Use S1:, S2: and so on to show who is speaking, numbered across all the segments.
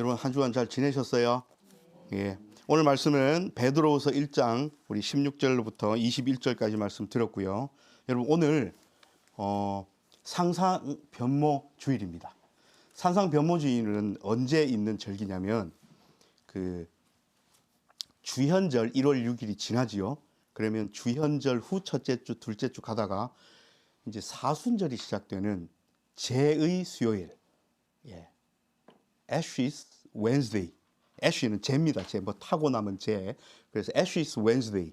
S1: 여러분 한 주간 잘 지내셨어요? 예. 오늘 말씀은 베드로후서 1장 우리 16절부터 21절까지 말씀 들었고요. 여러분 오늘 상상 변모 주일입니다. 상상 변모 주일은 언제 있는 절기냐면 그 주현절 1월 6일이 지나지요. 그러면 주현절 후 첫째 주, 둘째 주 가다가 이제 사순절이 시작되는 제의 수요일. 예. Ashes Wednesday. Ash는 제입니다. 제 뭐 타고 남은 제. 그래서 Ashes Wednesday.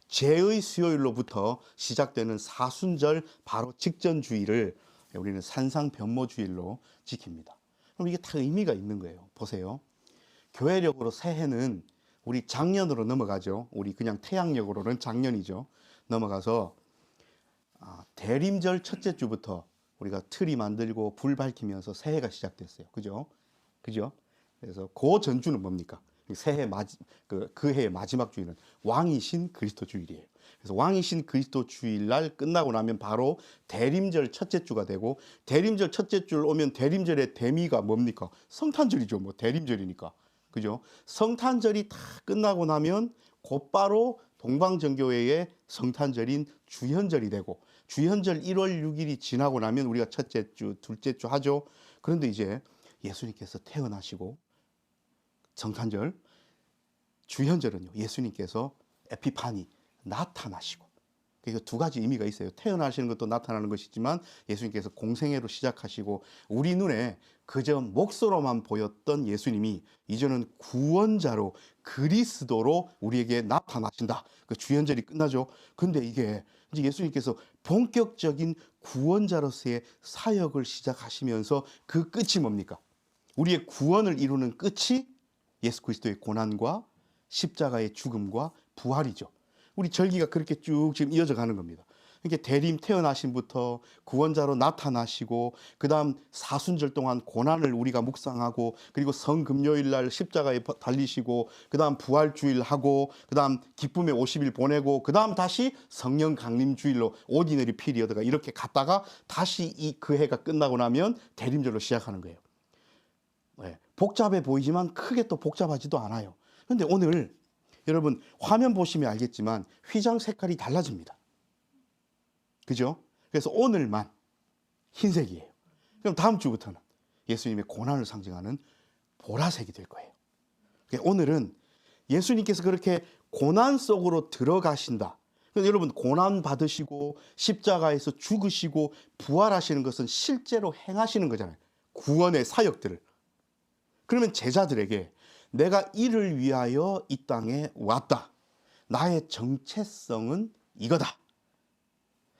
S1: 제의 수요일로부터 시작되는 사순절 바로 직전 주일을 우리는 산상 변모 주일로 지킵니다. 그럼 이게 다 의미가 있는 거예요. 보세요. 교회력으로 새해는 우리 작년으로 넘어가죠. 우리 그냥 태양력으로는 작년이죠. 넘어가서 대림절 첫째 주부터 우리가 트리 만들고 불 밝히면서 새해가 시작됐어요. 그죠? 그죠? 그래서 그 전주는 뭡니까? 새해 그 해의 마지막 주일은 왕이신 그리스도 주일이에요. 그래서 왕이신 그리스도 주일날 끝나고 나면 바로 대림절 첫째 주가 되고, 대림절 첫째 주 오면 대림절의 대미가 뭡니까? 성탄절이죠. 뭐 대림절이니까. 그죠? 성탄절이 다 끝나고 나면 곧바로 동방정교회의 성탄절인 주현절이 되고, 주현절 1월 6일이 지나고 나면 우리가 첫째 주, 둘째 주 하죠. 그런데 이제 예수님께서 태어나시고 성탄절, 주현절은요, 예수님께서 에피파니, 나타나시고. 그러니까 두 가지 의미가 있어요. 태어나시는 것도 나타나는 것이지만 예수님께서 공생애로 시작하시고 우리 눈에 그저 목소로만 보였던 예수님이 이제는 구원자로 그리스도로 우리에게 나타나신다. 그 주현절이 끝나죠. 근데 이게 이제 예수님께서 본격적인 구원자로서의 사역을 시작하시면서 그 끝이 뭡니까? 우리의 구원을 이루는 끝이 예수 그리스도의 고난과 십자가의 죽음과 부활이죠. 우리 절기가 그렇게 쭉 지금 이어져 가는 겁니다. 그러니까 대림 태어나심부터 구원자로 나타나시고, 그 다음 사순절 동안 고난을 우리가 묵상하고, 그리고 성금요일 날 십자가에 달리시고, 그 다음 부활주일 하고, 그 다음 기쁨의 50일 보내고, 그 다음 다시 성령 강림 주일로 오디너리 피리어드가 이렇게 갔다가 다시 그 해가 끝나고 나면 대림절로 시작하는 거예요. 네, 복잡해 보이지만 크게 또 복잡하지도 않아요. 그런데 오늘 여러분 화면 보시면 알겠지만 휘장 색깔이 달라집니다. 그죠? 그래서 오늘만 흰색이에요. 그럼 다음 주부터는 예수님의 고난을 상징하는 보라색이 될 거예요. 그러니까 오늘은 예수님께서 그렇게 고난 속으로 들어가신다. 그래서 여러분 고난 받으시고 십자가에서 죽으시고 부활하시는 것은 실제로 행하시는 거잖아요. 구원의 사역들을. 그러면 제자들에게 내가 이를 위하여 이 땅에 왔다. 나의 정체성은 이거다.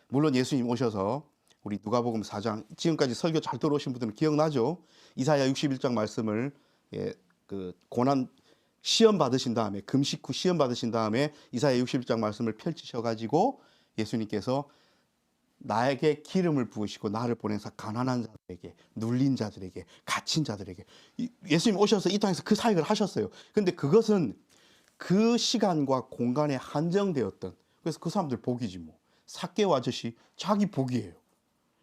S1: 물론 예수님 오셔서 우리 누가복음 4장, 지금까지 설교 잘 들어오신 분들은 기억나죠? 이사야 61장 말씀을 그 고난 시험 받으신 다음에, 금식 후 시험 받으신 다음에 이사야 61장 말씀을 펼치셔가지고 예수님께서 나에게 기름을 부으시고 나를 보내서 가난한 자들에게, 눌린 자들에게, 갇힌 자들에게, 예수님 오셔서 이 땅에서 그 사역을 하셨어요. 근데 그것은 그 시간과 공간에 한정되었던, 그래서 그 사람들 복이지 뭐. 삭개오 아저씨 자기 복이에요.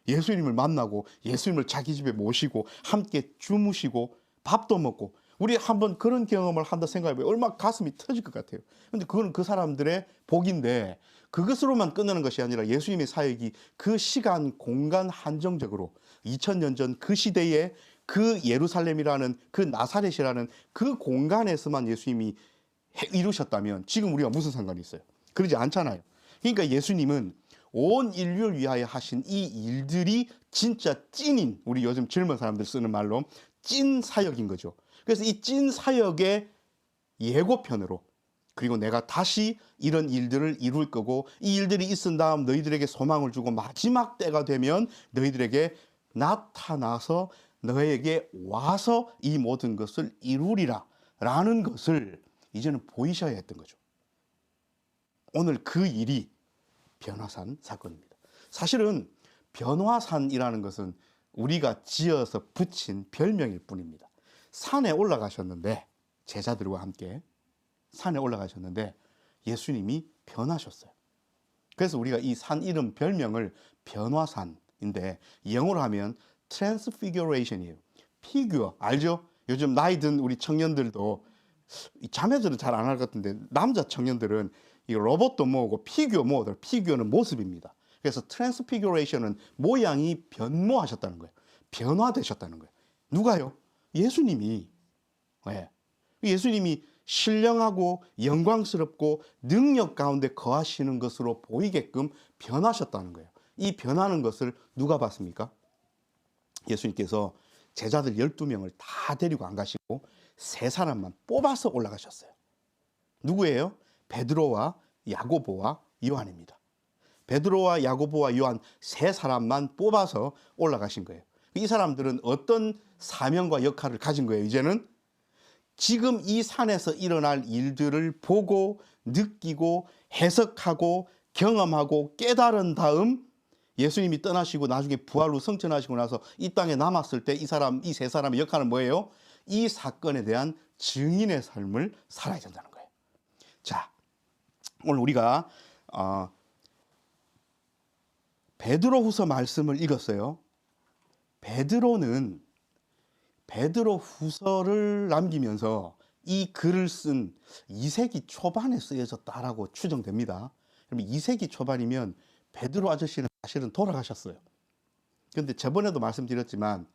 S1: 예수님을 만나고 예수님을 자기 집에 모시고 함께 주무시고 밥도 먹고. 우리 한번 그런 경험을 한다 생각해보면 얼마나 가슴이 터질 것 같아요. 근데 그건 그 사람들의 복인데, 그것으로만 끝나는 것이 아니라 예수님의 사역이 그 시간 공간 한정적으로 2000년 전 그 시대에 그 예루살렘이라는 그 나사렛이라는 그 공간에서만 예수님이 이루셨다면 지금 우리가 무슨 상관이 있어요? 그러지 않잖아요. 그러니까 예수님은 온 인류를 위하여 하신 이 일들이 진짜 찐인, 우리 요즘 젊은 사람들 쓰는 말로 찐 사역인 거죠. 그래서 이 찐 사역의 예고편으로, 그리고 내가 다시 이런 일들을 이룰 거고, 이 일들이 있은 다음 너희들에게 소망을 주고 마지막 때가 되면 너희들에게 나타나서 너에게 와서 이 모든 것을 이루리라 라는 것을 이제는 보이셔야 했던 거죠. 오늘 그 일이 변화산 사건입니다. 사실은 변화산이라는 것은 우리가 지어서 붙인 별명일 뿐입니다. 산에 올라가셨는데, 제자들과 함께 산에 올라가셨는데 예수님이 변하셨어요. 그래서 우리가 이 산 이름 별명을 변화산인데, 영어로 하면 트랜스피규레이션이에요. 피규어 알죠? 요즘 나이 든 우리 청년들도 자매들은 잘 안 할 것 같은데 남자 청년들은 이 로봇도 모으고 피규어 모으더라고요. 피규어는 모습입니다. 그래서 트랜스피규레이션은 모양이 변모하셨다는 거예요. 변화되셨다는 거예요. 누가요? 예수님이. 네. 예수님이 신령하고 영광스럽고 능력 가운데 거하시는 것으로 보이게끔 변하셨다는 거예요. 이 변하는 것을 누가 봤습니까? 예수님께서 제자들 12명을 다 데리고 안 가시고 세 사람만 뽑아서 올라가셨어요. 누구예요? 베드로와 야고보와 요한입니다. 베드로와 야고보와 요한 세 사람만 뽑아서 올라가신 거예요. 이 사람들은 어떤 사명과 역할을 가진 거예요? 이제는 지금 이 산에서 일어날 일들을 보고 느끼고 해석하고 경험하고 깨달은 다음 예수님이 떠나시고 나중에 부활로 승천하시고 나서 이 땅에 남았을 때 이 세 사람의 역할은 뭐예요? 이 사건에 대한 증인의 삶을 살아야 된다는 거예요. 자, 오늘 우리가 베드로후서 말씀을 읽었어요. 베드로후서를 남기면서 이 글을 쓴 2세기 초반에 쓰여졌다라고 추정됩니다. 그러면 2세기 초반이면 베드로 아저씨는 사실은 돌아가셨어요. 그런데 저번에도 말씀드렸지만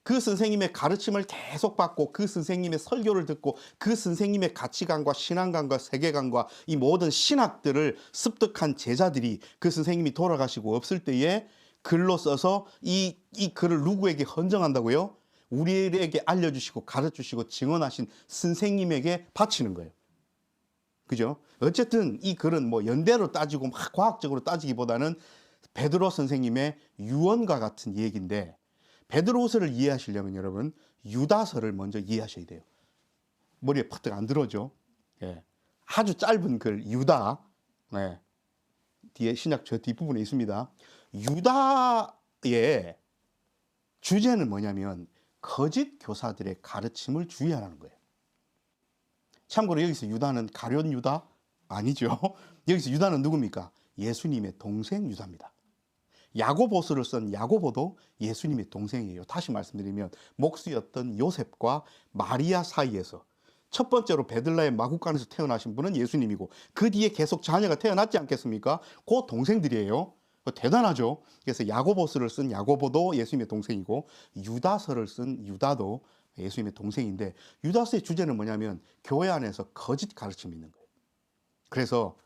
S1: 그 선생님의 가르침을 계속 받고 그 선생님의 설교를 듣고 그 선생님의 가치관과 신앙관과 세계관과 이 모든 신학들을 습득한 제자들이 그 선생님이 돌아가시고 없을 때에 글로 써서 이 글을 누구에게 헌정한다고요? 우리에게 알려주시고 가르쳐주시고 증언하신 선생님에게 바치는 거예요. 그죠? 어쨌든 이 글은 뭐 연대로 따지고 막 과학적으로 따지기보다는 베드로 선생님의 유언과 같은 얘기인데 베드로후서를 이해하시려면 여러분 유다서를 먼저 이해하셔야 돼요. 머리에 팍 안 들어오죠. 예. 아주 짧은 글 유다. 네. 뒤에 신약 저 뒷부분에 있습니다. 유다의 주제는 뭐냐면 거짓 교사들의 가르침을 주의하라는 거예요. 참고로 여기서 유다는 가룟 유다 아니죠. 여기서 유다는 누굽니까? 예수님의 동생 유다입니다. 야고보서를 쓴 야고보도 예수님의 동생이에요. 다시 말씀드리면 목수였던 요셉과 마리아 사이에서 첫 번째로 베들레헴 마구간에서 태어나신 분은 예수님이고 그 뒤에 계속 자녀가 태어났지 않겠습니까? 그 동생들이에요. 대단하죠. 그래서 야고보서를 쓴 야고보도 예수님의 동생이고 유다서를 쓴 유다도 예수님의 동생인데 유다서의 주제는 뭐냐면 교회 안에서 거짓 가르침이 있는 거예요. 그래서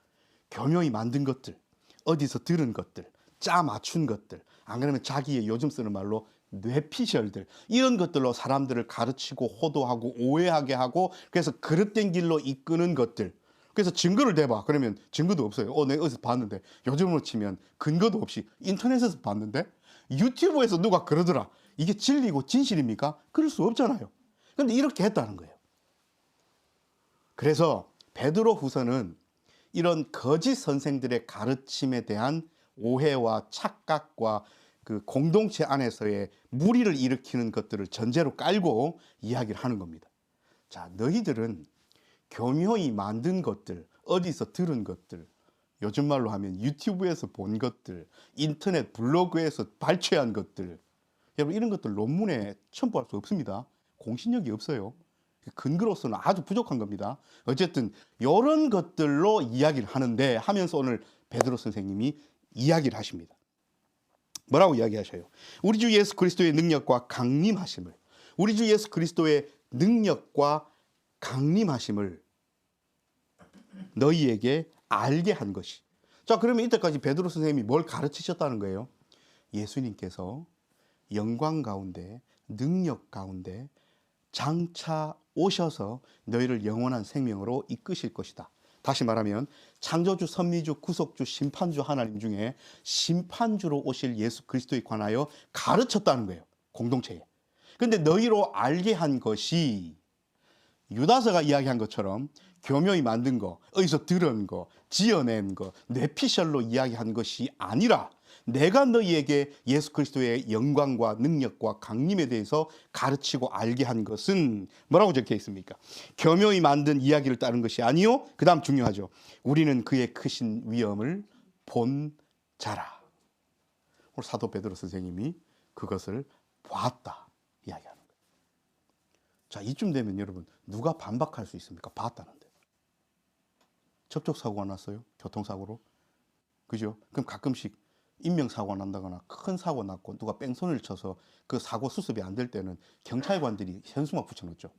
S1: 교묘히 만든 것들, 어디서 들은 것들, 짜 맞춘 것들, 안 그러면 자기의 요즘 쓰는 말로 뇌피셜들, 이런 것들로 사람들을 가르치고 호도하고 오해하게 하고 그래서 그릇된 길로 이끄는 것들. 그래서 증거를 대봐. 그러면 증거도 없어요. 내가 어디서 봤는데. 요즘으로 치면 근거도 없이 인터넷에서 봤는데 유튜브에서 누가 그러더라. 이게 진리고 진실입니까? 그럴 수 없잖아요. 그런데 이렇게 했다는 거예요. 그래서 베드로후서는 이런 거짓 선생들의 가르침에 대한 오해와 착각과 그 공동체 안에서의 무리를 일으키는 것들을 전제로 깔고 이야기를 하는 겁니다. 자, 너희들은 교묘히 만든 것들, 어디서 들은 것들, 요즘 말로 하면 유튜브에서 본 것들, 인터넷 블로그에서 발췌한 것들, 여러분 이런 것들 논문에 첨부할 수 없습니다. 공신력이 없어요. 근거로서는 아주 부족한 겁니다. 어쨌든 이런 것들로 이야기를 하는데 하면서 오늘 베드로 선생님이 이야기를 하십니다. 뭐라고 이야기하셔요? 우리 주 예수 그리스도의 능력과 강림하심을, 우리 주 예수 그리스도의 능력과 강림하심을 너희에게 알게 한 것이. 자, 그러면 이때까지 베드로 선생님이 뭘 가르치셨다는 거예요? 예수님께서 영광 가운데, 능력 가운데 장차 오셔서 너희를 영원한 생명으로 이끄실 것이다. 다시 말하면 창조주, 섭리주, 구속주, 심판주 하나님 중에 심판주로 오실 예수 그리스도에 관하여 가르쳤다는 거예요. 공동체에. 근데 너희로 알게 한 것이 유다서가 이야기한 것처럼 교묘히 만든 거, 어디서 들은 거, 지어낸 거, 뇌피셜로 이야기한 것이 아니라 내가 너희에게 예수 그리스도의 영광과 능력과 강림에 대해서 가르치고 알게 한 것은 뭐라고 적혀 있습니까? 교묘히 만든 이야기를 따른 것이 아니요. 그 다음 중요하죠. 우리는 그의 크신 위엄을 본 자라. 오늘 사도 베드로 선생님이 그것을 보았다 이야기하는 거예요. 자, 이쯤 되면 여러분 누가 반박할 수 있습니까? 봤다는데. 접촉사고가 났어요. 교통사고로. 그죠? 그럼 가끔씩 인명사고가 난다거나 큰 사고 났고 누가 뺑소니를 쳐서 그 사고 수습이 안 될 때는 경찰관들이 현수막 붙여놓죠.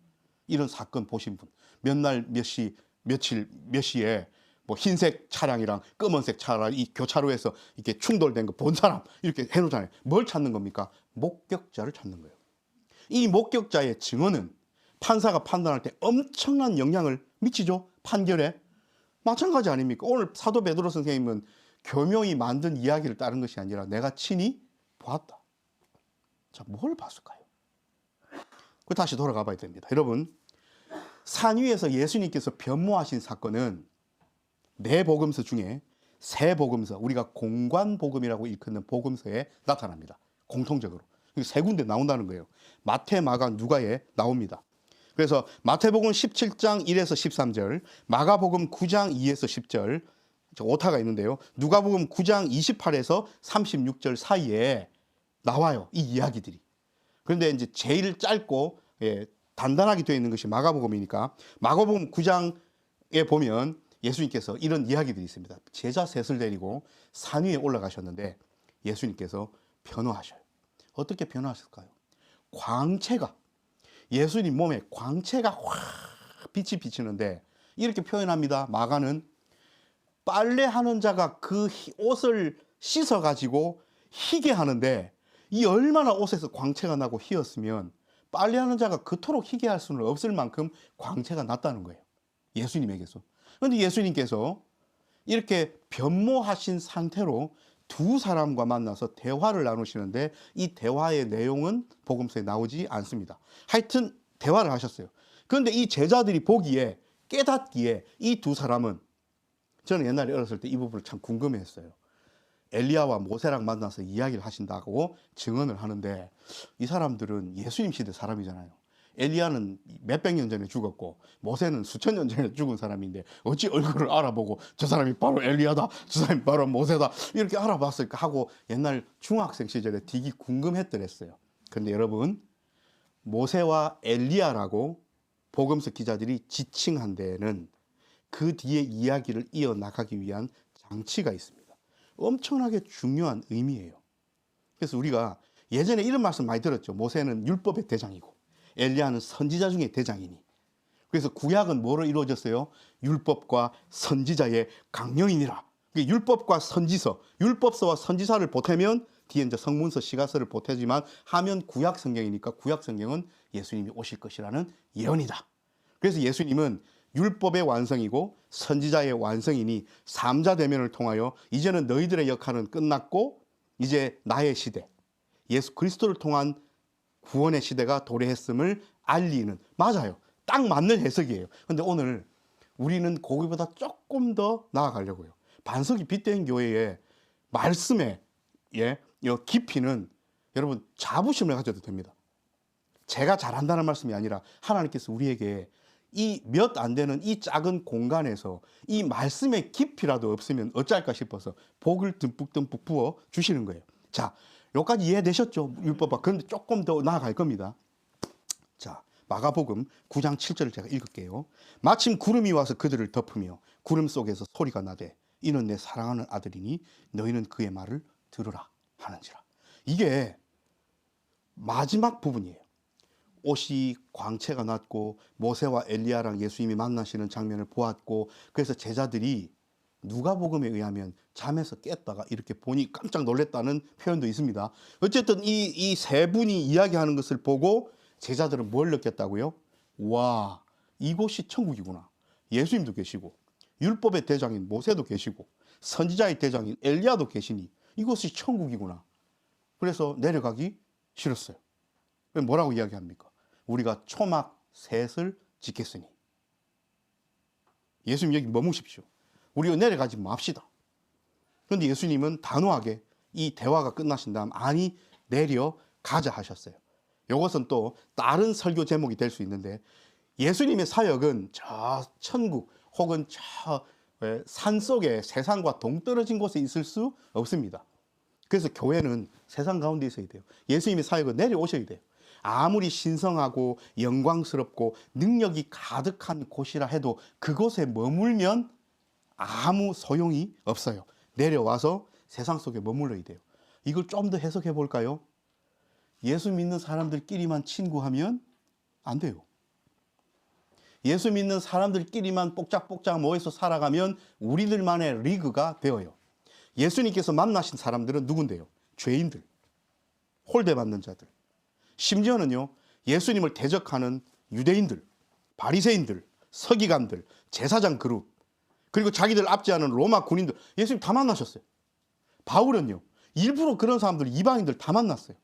S1: 이런 사건 보신 분, 몇 날 몇 시, 며칠 몇 시에 뭐 흰색 차량이랑 검은색 차량 이 교차로에서 이렇게 충돌된 거 본 사람 이렇게 해놓잖아요. 뭘 찾는 겁니까? 목격자를 찾는 거예요. 이 목격자의 증언은 판사가 판단할 때 엄청난 영향을 미치죠. 판결에. 마찬가지 아닙니까? 오늘 사도 베드로 선생님은 교묘히 만든 이야기를 따른 것이 아니라 내가 친히 보았다. 자, 뭘 봤을까요? 그 다시 돌아가 봐야 됩니다. 여러분, 산 위에서 예수님께서 변모하신 사건은 네 복음서 중에 세 복음서, 우리가 공관복음이라고 일컫는 복음서에 나타납니다. 공통적으로. 세 군데 나온다는 거예요. 마태, 마가, 누가에 나옵니다. 그래서 마태복음 17장 1에서 13절, 마가복음 9장 2에서 10절, 오타가 있는데요. 누가복음 9장 28에서 36절 사이에 나와요. 이 이야기들이. 그런데 이제 제일 짧고 단단하게 되어 있는 것이 마가복음이니까 마가복음 9장에 보면 예수님께서 이런 이야기들이 있습니다. 제자 셋을 데리고 산 위에 올라가셨는데 예수님께서 변호하셔요. 어떻게 변호하실까요? 광채가, 예수님 몸에 광채가 확 빛이 비치는데 이렇게 표현합니다. 마가는 빨래하는 자가 그 옷을 씻어가지고 희게 하는데 이 얼마나 옷에서 광채가 나고 희었으면 빨래하는 자가 그토록 희게 할 수는 없을 만큼 광채가 났다는 거예요. 예수님에게서. 그런데 예수님께서 이렇게 변모하신 상태로 두 사람과 만나서 대화를 나누시는데 이 대화의 내용은 복음서에 나오지 않습니다. 하여튼 대화를 하셨어요. 그런데 이 제자들이 보기에 깨닫기에 이 두 사람은, 저는 옛날에 어렸을 때 이 부분을 참 궁금해했어요. 엘리야와 모세랑 만나서 이야기를 하신다고 증언을 하는데 이 사람들은 예수님 시대 사람이잖아요. 엘리야는 몇백 년 전에 죽었고 모세는 수천 년 전에 죽은 사람인데 어찌 얼굴을 알아보고 저 사람이 바로 엘리야다, 저 사람이 바로 모세다 이렇게 알아봤을까 하고 옛날 중학생 시절에 되게 궁금했더랬어요. 그런데 여러분, 모세와 엘리야라고 복음서 기자들이 지칭한 데에는 그 뒤에 이야기를 이어나가기 위한 장치가 있습니다. 엄청나게 중요한 의미예요. 그래서 우리가 예전에 이런 말씀 많이 들었죠. 모세는 율법의 대장이고 엘리야는 선지자 중에 대장이니. 그래서 구약은 뭐로 이루어졌어요? 율법과 선지자의 강령이니라. 율법과 선지서, 율법서와 선지사를 보태면 뒤에 이제 성문서, 시가서를 보태지만 하면 구약 성경이니까 구약 성경은 예수님이 오실 것이라는 예언이다. 그래서 예수님은 율법의 완성이고 선지자의 완성이니 삼자 대면을 통하여 이제는 너희들의 역할은 끝났고 이제 나의 시대, 예수 그리스도를 통한 구원의 시대가 도래했음을 알리는, 맞아요. 딱 맞는 해석이에요. 그런데 오늘 우리는 거기보다 조금 더 나아가려고요. 반석이 빛된 교회의 말씀의 깊이는 여러분 자부심을 가져도 됩니다. 제가 잘한다는 말씀이 아니라 하나님께서 우리에게 이 몇 안 되는 이 작은 공간에서 이 말씀의 깊이라도 없으면 어쩔까 싶어서 복을 듬뿍듬뿍 부어 주시는 거예요. 자, 여기까지 이해되셨죠? 율법과. 그런데 조금 더 나아갈 겁니다. 자, 마가복음 9장 7절을 제가 읽을게요. 마침 구름이 와서 그들을 덮으며 구름 속에서 소리가 나되 이는 내 사랑하는 아들이니 너희는 그의 말을 들으라 하는지라. 이게 마지막 부분이에요. 옷이 광채가 났고 모세와 엘리야랑 예수님이 만나시는 장면을 보았고 그래서 제자들이 누가복음에 의하면 잠에서 깼다가 이렇게 보니 깜짝 놀랐다는 표현도 있습니다. 어쨌든 이 세 분이 이야기하는 것을 보고 제자들은 뭘 느꼈다고요? 와, 이곳이 천국이구나. 예수님도 계시고 율법의 대장인 모세도 계시고 선지자의 대장인 엘리야도 계시니 이곳이 천국이구나. 그래서 내려가기 싫었어요. 뭐라고 이야기합니까? 우리가 초막 셋을 짓겠으니. 예수님 여기 머무십시오. 우리가 내려가지 맙시다. 그런데 예수님은 단호하게 이 대화가 끝나신 다음 아니 내려가자 하셨어요. 이것은 또 다른 설교 제목이 될 수 있는데 예수님의 사역은 저 천국 혹은 저 산속에 세상과 동떨어진 곳에 있을 수 없습니다. 그래서 교회는 세상 가운데 있어야 돼요. 예수님의 사역은 내려오셔야 돼요. 아무리 신성하고 영광스럽고 능력이 가득한 곳이라 해도 그곳에 머물면 아무 소용이 없어요. 내려와서 세상 속에 머물러야 돼요. 이걸 좀 더 해석해 볼까요? 예수 믿는 사람들끼리만 친구하면 안 돼요. 예수 믿는 사람들끼리만 뽁짝뽁짝 모여서 살아가면 우리들만의 리그가 되어요. 예수님께서 만나신 사람들은 누군데요? 죄인들, 홀대받는 자들, 심지어는요 예수님을 대적하는 유대인들, 바리새인들, 서기관들, 제사장 그룹, 그리고 자기들 압제하는 로마 군인들, 예수님 다 만나셨어요. 바울은요 일부러 그런 사람들, 이방인들 다 만났어요.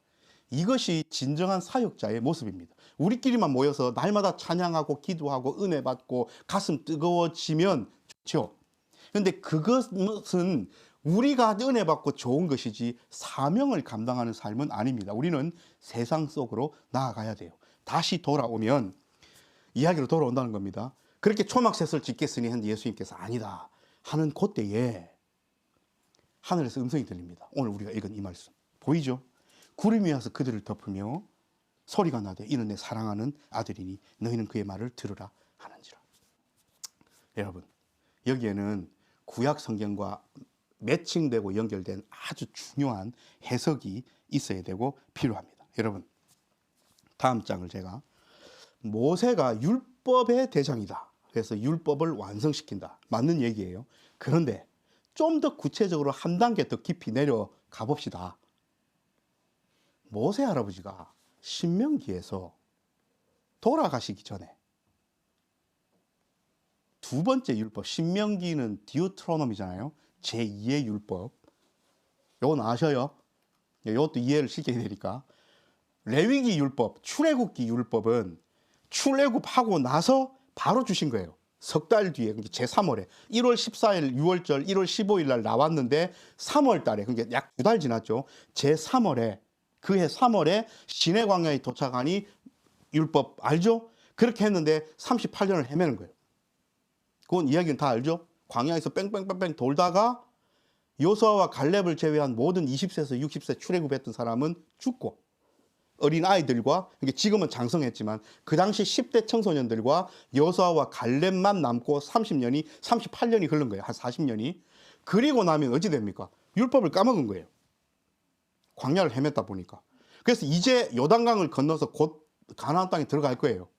S1: 이것이 진정한 사역자의 모습입니다. 우리끼리만 모여서 날마다 찬양하고 기도하고 은혜 받고 가슴 뜨거워지면 좋죠. 그런데 그것은 우리가 은혜 받고 좋은 것이지 사명을 감당하는 삶은 아닙니다. 우리는 세상 속으로 나아가야 돼요. 다시 돌아오면 이야기로 돌아온다는 겁니다. 그렇게 초막셋을 짓겠으니 했는데 예수님께서 아니다 하는 그때에 하늘에서 음성이 들립니다. 오늘 우리가 읽은 이 말씀 보이죠? 구름이 와서 그들을 덮으며 소리가 나되 이는 내 사랑하는 아들이니 너희는 그의 말을 들으라 하는지라. 여러분, 여기에는 구약 성경과 매칭되고 연결된 아주 중요한 해석이 있어야 되고 필요합니다. 여러분, 다음 장을 제가 모세가 율법의 대장이다. 그래서 율법을 완성시킨다. 맞는 얘기예요. 그런데 좀 더 구체적으로 한 단계 더 깊이 내려가 봅시다. 모세 할아버지가 신명기에서 돌아가시기 전에 두 번째 율법, 신명기는 디우트로노미잖아요. 제2의 율법. 요건 아셔요? 이것도 이해를 쉽게 되니까. 레위기 율법, 출애굽기 율법은 출애굽하고 나서 바로 주신 거예요. 석 달 뒤에 제3월에 1월 14일 6월절 1월 15일 날 나왔는데 3월 달에 그러니까 약 2달 지났죠. 제3월에 그해 3월에 시내 광야에 도착하니 율법 알죠? 그렇게 했는데 38년을 헤매는 거예요. 그건 이야기는 다 알죠? 광야에서 뺑뺑뺑뺑 돌다가 요수아와 갈렙을 제외한 모든 20세에서 60세 출애굽했던 사람은 죽고 어린 아이들과 지금은 장성했지만 그 당시 10대 청소년들과 여호수아와 갈렙만 남고 38년이 흐른 거예요. 한 40년이. 그리고 나면 어찌 됩니까? 율법을 까먹은 거예요. 광야를 헤맸다 보니까. 그래서 이제 요단강을 건너서 곧 가나안 땅에 들어갈 거예요.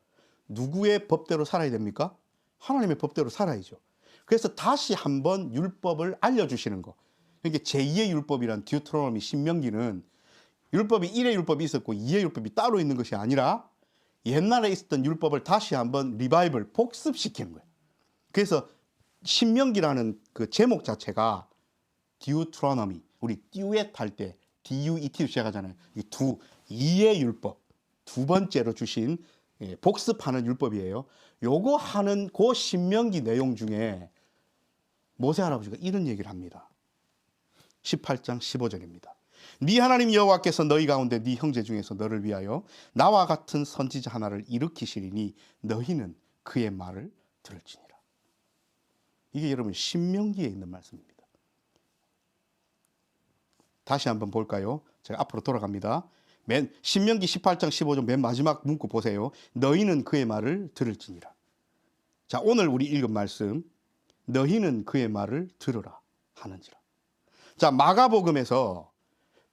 S1: 누구의 법대로 살아야 됩니까? 하나님의 법대로 살아야죠. 그래서 다시 한번 율법을 알려주시는 거. 그러니까 제2의 율법이란 디우트로노미 신명기는 율법이 1의 율법이 있었고 2의 율법이 따로 있는 것이 아니라 옛날에 있었던 율법을 다시 한번 리바이벌, 복습시키는 거예요. 그래서 신명기라는 그 제목 자체가 디우트로노미, 우리 듀엣 할 때 DUET로 시작하잖아요. 이 2의 율법, 두 번째로 주신 복습하는 율법이에요. 요거 하는 그 신명기 내용 중에 모세 할아버지가 이런 얘기를 합니다. 18장 15절입니다. 네 하나님 여호와께서 너희 가운데 네 형제 중에서 너를 위하여 나와 같은 선지자 하나를 일으키시리니 너희는 그의 말을 들을지니라. 이게 여러분 신명기에 있는 말씀입니다. 다시 한번 볼까요? 제가 앞으로 돌아갑니다. 신명기 18장 15절 맨 마지막 문구 보세요. 너희는 그의 말을 들을지니라. 자, 오늘 우리 읽은 말씀 너희는 그의 말을 들으라 하는지라. 자, 마가복음에서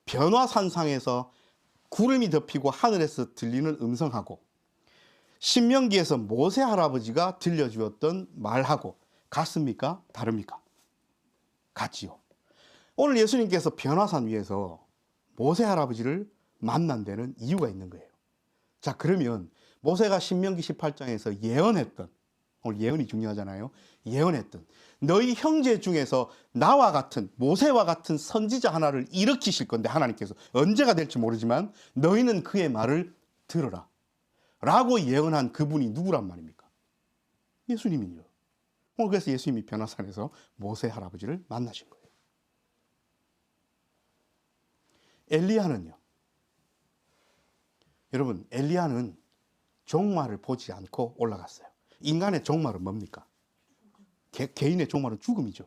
S1: 변화산상에서 구름이 덮이고 하늘에서 들리는 음성하고 신명기에서 모세 할아버지가 들려주었던 말하고 같습니까? 다릅니까? 같지요. 오늘 예수님께서 변화산 위에서 모세 할아버지를 만난 데는 이유가 있는 거예요. 자, 그러면 모세가 신명기 18장에서 예언했던, 오늘 예언이 중요하잖아요. 예언했던 너희 형제 중에서 나와 같은 모세와 같은 선지자 하나를 일으키실 건데 하나님께서 언제가 될지 모르지만 너희는 그의 말을 들으라 라고 예언한 그분이 누구란 말입니까? 예수님이요. 오늘 그래서 예수님이 변화산에서 모세 할아버지를 만나신 거예요. 엘리야는요. 여러분, 엘리야는 종말을 보지 않고 올라갔어요. 인간의 종말은 뭡니까? 개인의 종말은 죽음이죠.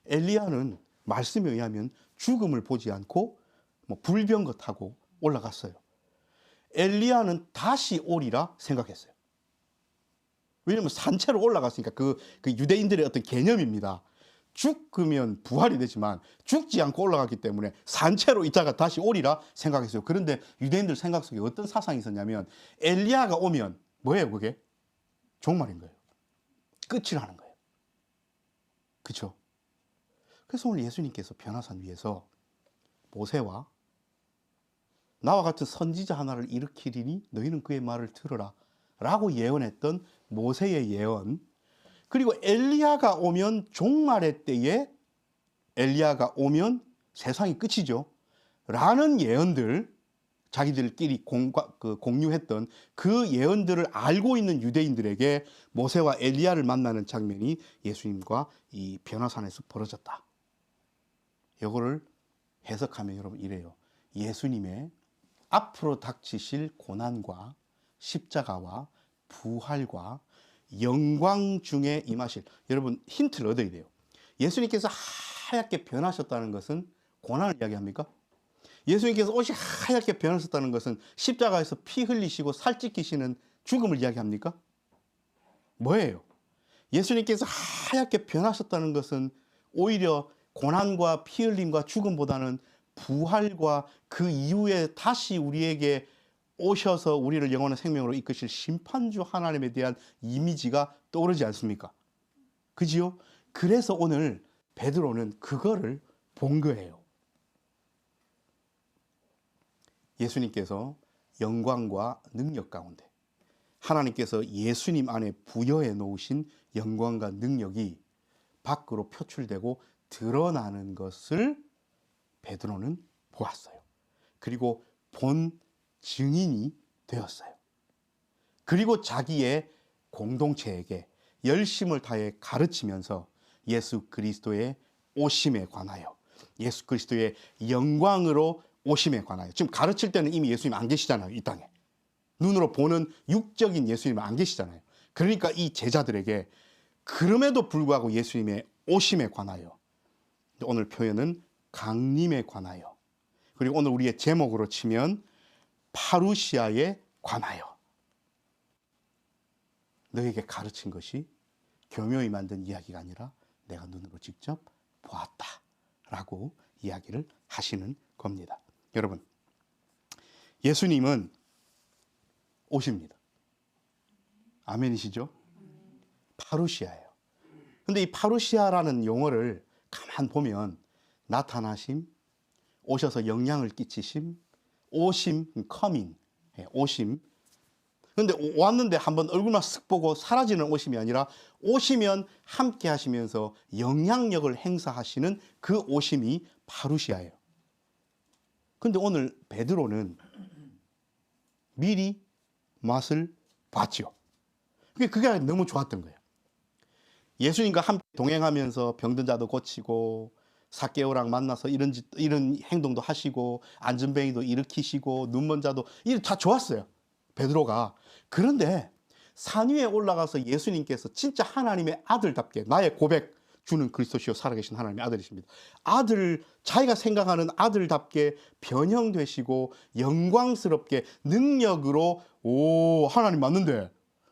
S1: 엘리야는 말씀에 의하면 죽음을 보지 않고 불병거 타고 올라갔어요. 엘리야는 다시 오리라 생각했어요. 왜냐하면 산채로 올라갔으니까 그 유대인들의 어떤 개념입니다. 죽으면 부활이 되지만 죽지 않고 올라갔기 때문에 산채로 있다가 다시 오리라 생각했어요. 그런데 유대인들 생각 속에 어떤 사상이 있었냐면 엘리야가 오면 뭐예요 그게? 종말인 거예요. 끝이라는 거예요. 그렇죠? 그래서 오늘 예수님께서 변화산 위에서 모세와 나와 같은 선지자 하나를 일으키리니 너희는 그의 말을 들으라 라고 예언했던 모세의 예언, 그리고 엘리야가 오면 종말의 때에 엘리야가 오면 세상이 끝이죠 라는 예언들, 자기들끼리 공유했던 그 예언들을 알고 있는 유대인들에게 모세와 엘리야를 만나는 장면이 예수님과 이 변화산에서 벌어졌다. 이거를 해석하면 여러분 이래요. 예수님의 앞으로 닥치실 고난과 십자가와 부활과 영광 중에 임하실, 여러분 힌트를 얻어야 돼요. 예수님께서 하얗게 변하셨다는 것은 고난을 이야기합니까? 예수님께서 옷이 하얗게 변하셨다는 것은 십자가에서 피 흘리시고 살 찢기시는 죽음을 이야기합니까? 뭐예요? 예수님께서 하얗게 변하셨다는 것은 오히려 고난과 피 흘림과 죽음보다는 부활과 그 이후에 다시 우리에게 오셔서 우리를 영원한 생명으로 이끄실 심판주 하나님에 대한 이미지가 떠오르지 않습니까? 그지요? 그래서 오늘 베드로는 그거를 본 거예요. 예수님께서 영광과 능력 가운데 하나님께서 예수님 안에 부여해 놓으신 영광과 능력이 밖으로 표출되고 드러나는 것을 베드로는 보았어요. 그리고 본 증인이 되었어요. 그리고 자기의 공동체에게 열심을 다해 가르치면서 예수 그리스도의 오심에 관하여, 예수 그리스도의 영광으로 오심에 관하여, 지금 가르칠 때는 이미 예수님 안 계시잖아요. 이 땅에 눈으로 보는 육적인 예수님 안 계시잖아요. 그러니까 이 제자들에게 그럼에도 불구하고 예수님의 오심에 관하여, 오늘 표현은 강림에 관하여, 그리고 오늘 우리의 제목으로 치면 파루시아에 관하여 너에게 가르친 것이 교묘히 만든 이야기가 아니라 내가 눈으로 직접 보았다 라고 이야기를 하시는 겁니다. 여러분, 예수님은 오십니다. 아멘이시죠? 파루시아예요. 근데 이 파루시아라는 용어를 가만 보면 나타나심, 오셔서 영향을 끼치심, 오심, coming, 오심. 근데 왔는데 한번 얼굴만 쓱 보고 사라지는 오심이 아니라 오시면 함께 하시면서 영향력을 행사하시는 그 오심이 파루시아예요. 근데 오늘 베드로는 미리 맛을 봤죠. 그게 너무 좋았던 거예요. 예수님과 함께 동행하면서 병든 자도 고치고 삭개오랑 만나서 이런 행동도 하시고 안전뱅이도 일으키시고 눈먼 자도 다 좋았어요. 베드로가. 그런데 산 위에 올라가서 예수님께서 진짜 하나님의 아들답게 나의 고백 주는 그리스도시요 살아계신 하나님의 아들이십니다. 아들, 자기가 생각하는 아들답게 변형되시고 영광스럽게 능력으로 오 하나님 맞는데,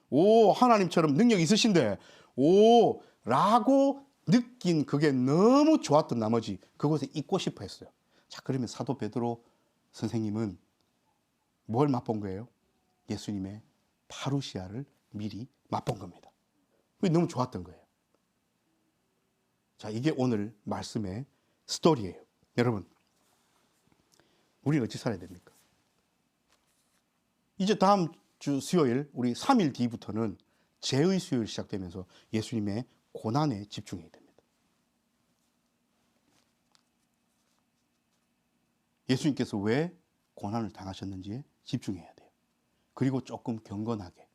S1: 오 하나님처럼 능력 있으신데, 오 라고 느낀 그게 너무 좋았던 나머지 그곳에 있고 싶어 했어요. 자, 그러면 사도 베드로 선생님은 뭘 맛본 거예요? 예수님의 파루시아를 미리 맛본 겁니다. 그게 너무 좋았던 거예요. 자, 이게 오늘 말씀의 스토리예요. 여러분, 우리는 어찌 살아야 됩니까? 이제 다음 주 수요일, 우리 3일 뒤부터는 제의 수요일 시작되면서 예수님의 고난에 집중해야 됩니다. 예수님께서 왜 고난을 당하셨는지에 집중해야 돼요. 그리고 조금 경건하게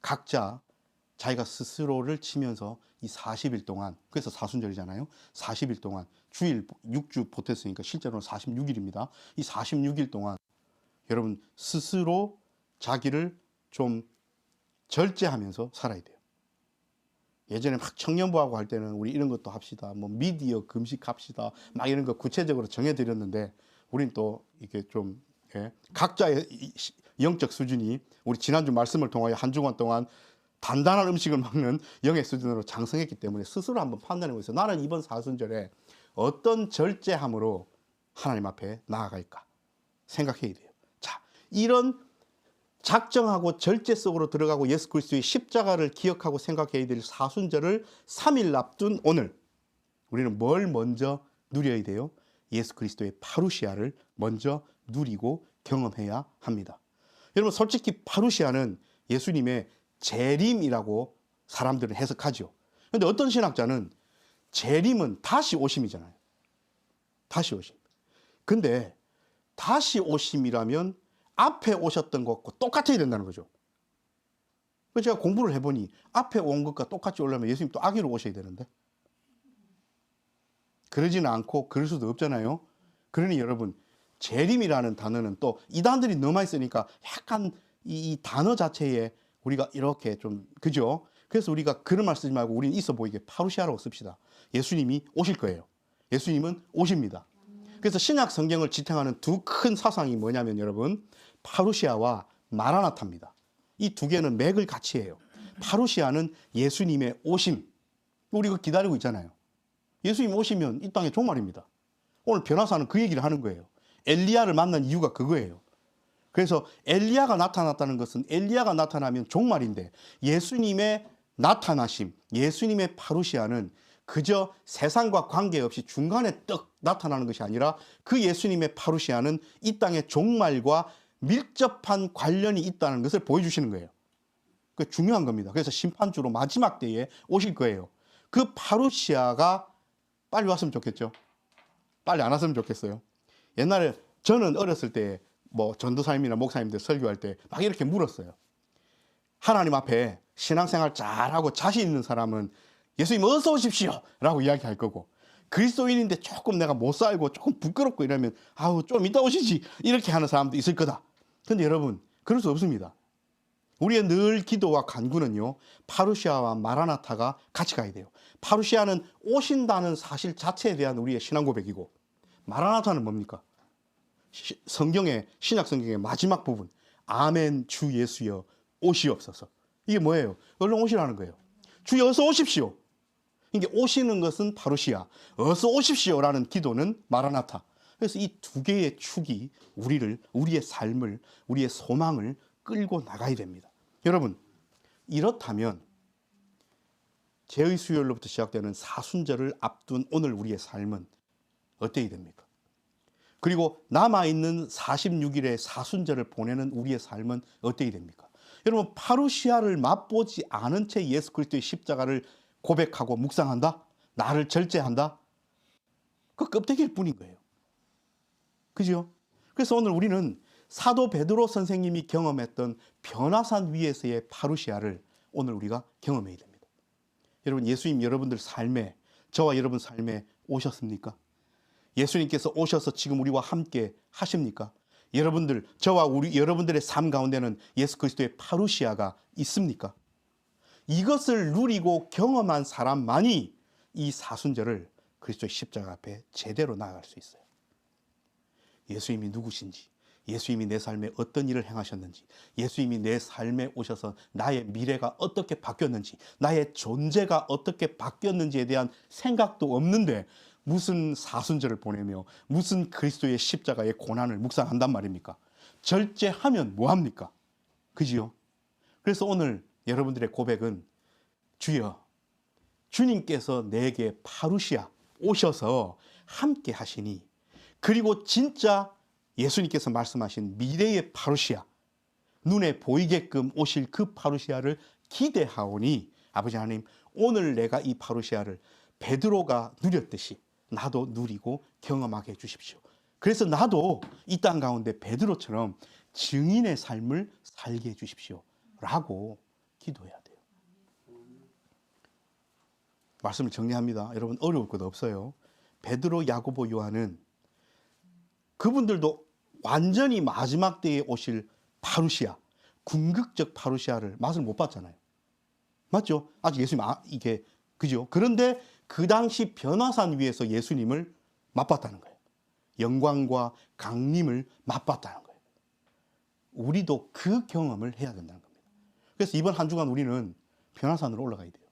S1: 각자 자기가 스스로를 치면서 이 40일 동안, 그래서 사순절이잖아요. 40일 동안 주일 6주 보탰으니까 실제로는 46일입니다. 이 46일 동안 여러분 스스로 자기를 좀 절제하면서 살아야 돼요. 예전에 막 청년부하고 할 때는 우리 이런 것도 합시다. 뭐 미디어 금식합시다. 막 이런 거 구체적으로 정해드렸는데 우린 또 이게 좀 각자의 영적 수준이 우리 지난주 말씀을 통하여 한 주간 동안 단단한 음식을 먹는 영의 수준으로 장성했기 때문에 스스로 한번 판단해 보세요. 나는 이번 사순절에 어떤 절제함으로 하나님 앞에 나아갈까 생각해야 돼요. 자, 이런 작정하고 절제 속으로 들어가고 예수 그리스도의 십자가를 기억하고 생각해야 될 사순절을 3일 앞둔 오늘, 우리는 뭘 먼저 누려야 돼요? 예수 그리스도의 파루시아를 먼저 누리고 경험해야 합니다. 여러분, 솔직히 파루시아는 예수님의 재림이라고 사람들은 해석하죠. 그런데 어떤 신학자는 재림은 다시 오심이잖아요. 다시 오심. 근데 다시 오심이라면 앞에 오셨던 것과 똑같아야 된다는 거죠. 그래서 제가 공부를 해보니 앞에 온 것과 똑같이 오려면 예수님 또 아기로 오셔야 되는데 그러지는 않고 그럴 수도 없잖아요. 그러니 여러분, 재림이라는 단어는 또 이단들이 너무 많이 쓰니까 약간 이 단어 자체에 우리가 이렇게 좀, 그죠? 그래서 우리가 그런 말 쓰지 말고 우리는 있어 보이게 파루시아라고 씁시다. 예수님이 오실 거예요. 예수님은 오십니다. 그래서 신약 성경을 지탱하는 두 큰 사상이 뭐냐면 여러분, 파루시아와 마라나타입니다. 이 두 개는 맥을 같이 해요. 파루시아는 예수님의 오심. 우리 그 기다리고 있잖아요. 예수님 오시면 이 땅에 종말입니다. 오늘 변호사는 그 얘기를 하는 거예요. 엘리야를 만난 이유가 그거예요. 그래서 엘리야가 나타났다는 것은 엘리야가 나타나면 종말인데 예수님의 나타나심, 예수님의 파루시아는 그저 세상과 관계없이 중간에 떡 나타나는 것이 아니라 그 예수님의 파루시아는 이 땅의 종말과 밀접한 관련이 있다는 것을 보여주시는 거예요. 그게 중요한 겁니다. 그래서 심판주로 마지막 때에 오실 거예요. 그 파루시아가 빨리 왔으면 좋겠죠. 빨리 안 왔으면 좋겠어요. 옛날에 저는 어렸을 때 뭐 전도사님이나 목사님들 설교할 때 막 이렇게 물었어요. 하나님 앞에 신앙생활 잘하고 자신 있는 사람은 예수님 어서 오십시오 라고 이야기할 거고, 그리스도인인데 조금 내가 못 살고 조금 부끄럽고 이러면 아우 좀 이따 오시지 이렇게 하는 사람도 있을 거다. 근데 여러분, 그럴 수 없습니다. 우리의 늘 기도와 간구는요, 파루시아와 마라나타가 같이 가야 돼요. 파루시아는 오신다는 사실 자체에 대한 우리의 신앙 고백이고, 마라나타는 뭡니까? 성경의, 신약 성경의 마지막 부분, 아멘 주 예수여 오시옵소서. 이게 뭐예요? 얼른 오시라는 거예요. 주여 어서 오십시오. 이게 오시는 것은 파루시아, 어서 오십시오라는 기도는 마라나타. 그래서 이 두 개의 축이 우리의 삶을, 우리의 소망을 끌고 나가야 됩니다. 여러분, 이렇다면 제의 수요일로부터 시작되는 사순절을 앞둔 오늘 우리의 삶은 어때야 됩니까? 그리고 남아있는 46일의 사순절을 보내는 우리의 삶은 어때야 됩니까? 여러분, 파루시아를 맛보지 않은 채 예수 그리스도의 십자가를 고백하고 묵상한다? 나를 절제한다? 그 껍데기일 뿐인 거예요. 그죠? 그래서 오늘 우리는 사도 베드로 선생님이 경험했던 변화산 위에서의 파루시아를 오늘 우리가 경험해야 됩니다. 여러분, 예수님 여러분들 삶에, 저와 여러분 삶에 오셨습니까? 예수님께서 오셔서 지금 우리와 함께 하십니까? 여러분들, 저와 여러분들의 삶 가운데는 예수 그리스도의 파루시아가 있습니까? 이것을 누리고 경험한 사람만이 이 사순절을 그리스도의 십자가 앞에 제대로 나아갈 수 있어요. 예수님이 누구신지, 예수님이 내 삶에 어떤 일을 행하셨는지, 예수님이 내 삶에 오셔서 나의 미래가 어떻게 바뀌었는지, 나의 존재가 어떻게 바뀌었는지에 대한 생각도 없는데 무슨 사순절을 보내며 무슨 그리스도의 십자가의 고난을 묵상한단 말입니까? 절제하면 뭐합니까? 그지요? 그래서 오늘 여러분들의 고백은, 주여, 주님께서 내게 파루시아 오셔서 함께 하시니, 그리고 진짜 예수님께서 말씀하신 미래의 파루시아, 눈에 보이게끔 오실 그 파루시아를 기대하오니, 아버지 하나님, 오늘 내가 이 파루시아를 베드로가 누렸듯이 나도 누리고 경험하게 해주십시오. 그래서 나도 이 땅 가운데 베드로처럼 증인의 삶을 살게 해주십시오 라고 기도해야 돼요. 말씀을 정리합니다. 여러분, 어려울 것 없어요. 베드로, 야고보, 요한은 그분들도 완전히 마지막 때에 오실 파루시아, 궁극적 파루시아를 맛을 못 봤잖아요. 맞죠? 아직 예수님 이게 그죠? 그런데 그 당시 변화산 위에서 맛봤다는 거예요. 영광과 강림을 맛봤다는 거예요. 우리도 그 경험을 해야 된다는 겁니다. 그래서 이번 한 주간 우리는 변화산으로 올라가야 돼요.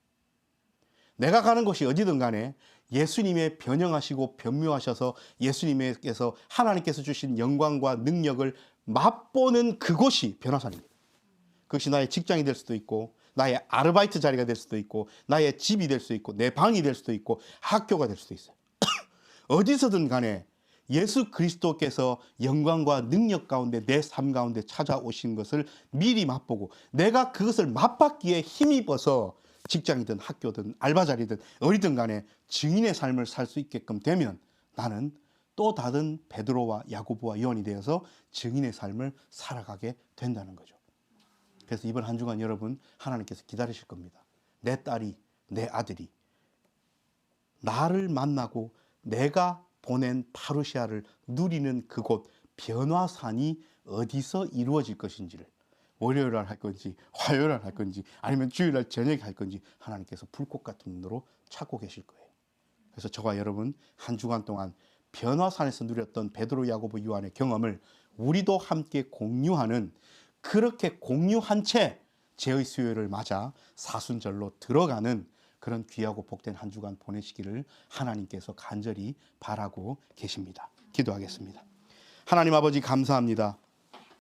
S1: 내가 가는 곳이 어디든 간에 예수님의 변형하시고 변묘하셔서 예수님께서 하나님께서 주신 영광과 능력을 맛보는 그곳이 변화산입니다. 그것이 나의 직장이 될 수도 있고 나의 아르바이트 자리가 될 수도 있고 나의 집이 될 수도 있고 내 방이 될 수도 있고 학교가 될 수도 있어요. 어디서든 간에 예수 그리스도께서 영광과 능력 가운데 내 삶 가운데 찾아오신 것을 미리 맛보고 내가 그것을 맛봤기에 힘입어서 직장이든 학교든 알바 자리든 어디든 간에 증인의 삶을 살 수 있게끔 되면 나는 또 다른 베드로와 야고보와 요한이 되어서 증인의 삶을 살아가게 된다는 거죠. 그래서 이번 한 주간 여러분 하나님께서 기다리실 겁니다. 내 딸이 내 아들이 나를 만나고 내가 보낸 파루시아를 누리는 그곳 변화산이 어디서 이루어질 것인지를 월요일 날 할 건지 화요일 날 할 건지 아니면 주일 날 저녁에 할 건지 하나님께서 불꽃 같은 눈으로 찾고 계실 거예요. 그래서 저와 여러분 한 주간 동안 변화산에서 누렸던 베드로 야고보 요한의 경험을 우리도 함께 공유하는 그렇게 공유한 채 제의 수요일을 맞아 사순절로 들어가는 그런 귀하고 복된 한 주간 보내시기를 하나님께서 간절히 바라고 계십니다. 기도하겠습니다. 하나님 아버지 감사합니다.